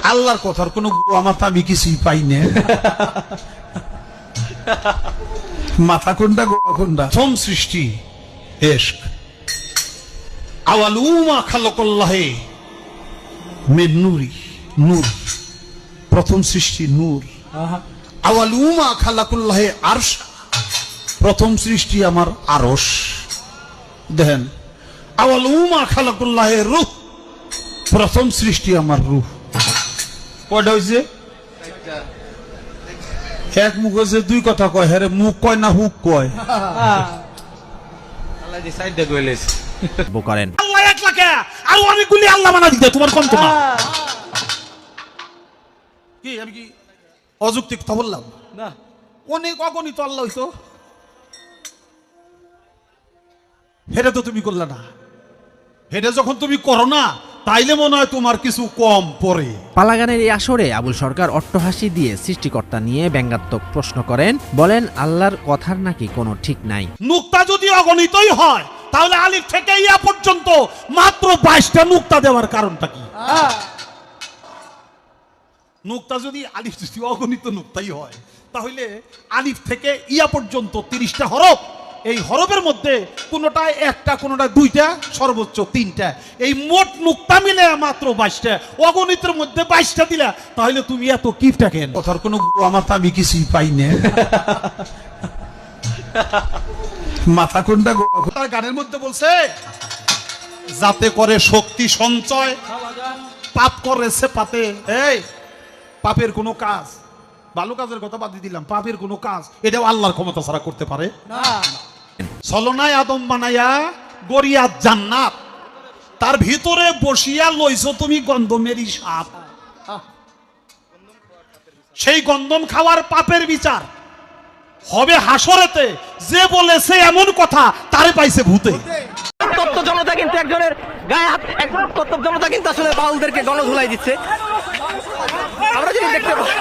আল্লাহর কথার কোন মাথা আমি কিছুই পাই না। মাথা কোনটা গোয়া কোনটা? প্রথম সৃষ্টি ইশক। আওয়ালুমা খালাকাল্লাহে মিন নূরি, নূর। প্রথম সৃষ্টি নূর। আওয়ালুমা খালাকাল্লাহে আরশ, প্রথম সৃষ্টি আমার আরশ। দেখেন, আওয়ালুমা খালাকাল্লাহে রূহ, প্রথম সৃষ্টি আমার রূহ। কয়টা হয়েছে? এক মুখ হয়েছে, দুই কথা কয়। হ্যাঁ, মুখ কয় না হুক কয়? করেন আল্লাহ এক লাখে আর অনেকগুলি আল্লাহ বানা দিতে তোমার কম তো না। কি আমি কি অযৌক্তিক কথা বললাম? না, অনেক অগণিত আল্লাহ হইতো, হেটা তো তুমি করলে না। হেটা যখন তুমি করো না, তাইলে মনে হয় তোমার কিছু কম পড়ে। পালাগানের এই আসরে আবুল সরকার অট্টহাসি দিয়ে সৃষ্টিকর্তা নিয়ে ব্যঙ্গাত্মক প্রশ্ন করেন। বলেন, আল্লাহর কথার নাকি কোনো ঠিক নাই। নুক্তা যদি অগণিতই হয়, তাহলে আলিফ থেকে ইয়া পর্যন্ত মাত্র 22টা নুক্তা দেওয়ার কারণটা কি? নুক্তা যদি আলিফ যদি অগণিত নুক্তাই হয়, তাহলে আলিফ থেকে ইয়া পর্যন্ত 30টা হরফ। এই হরফের মধ্যে কোনোটা একটা, কোনোটা দুইটা, সর্বোচ্চ 3টা। এই মোট নুক্তা মিলে মাত্র 22টা। অগণিতের মধ্যে 22টা দিলা, তাহলে তুমি এত কিপটা কেন? কথার কোনো মাথা আমি কিছুই পাই না। মাথা কোনটা? তার গানের মধ্যে বলছে, যাতে করে শক্তি সঞ্চয়, পাপ করেছে পাতে। এই পাপের কোনো কাজ, ভালো কাজের কথা বাদ দিলাম, পাপের কোনো কাজ এটাও আল্লাহর ক্ষমতা ছাড়া করতে পারে না। ছলনায় আদম বানাইয়া গড়িয়া জান্নাত, তার ভিতরে বসিয়া লইছো তুমি গন্ধমেরই সাপ। সেই গন্ধম খাওয়ার পাপের বিচার হবে হাসরেতে। যে বলেছে এমন কথা, তারে পাইছে ভূতে। তত্ত্ব জনতা কিন্তু একজনের গায়ে হাত, একজন তত্ত্ব জনতা কিন্তু আসলে বাউলদেরকে গণধুলাই দিচ্ছে। আমরা যদি দেখতে পাই